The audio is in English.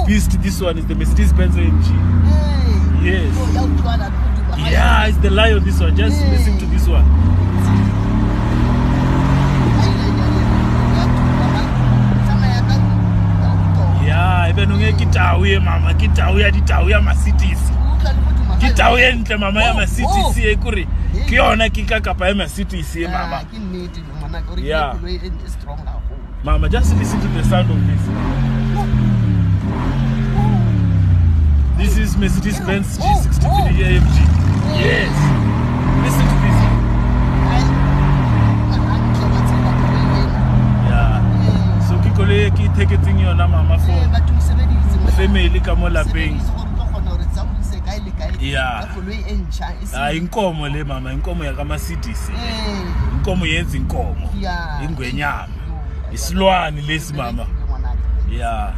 beast. This one is the Mercedes-Benz AMG. Yes. Yeah, it's the lion. This one. Just listen to this one. Yeah, even unge kitauye mama, kitauye ditauye Mercedes. Kitauye ntle mama ya Mercedes ekuri. Kiona kikaka pa Mercedes mama. Yeah. Mama, just listen to the sound of this. This is Mercedes-Benz G63 AMG. Yes. Listen to this. Yeah. So kikole ki targeting yona mama for family ka mo lapeng. Yeah. Inkomo le mama, inkomo ya ka Mercedes. Inkomo yenza inkomo. Ingwenyama. Isilwane lesi mama. Yeah.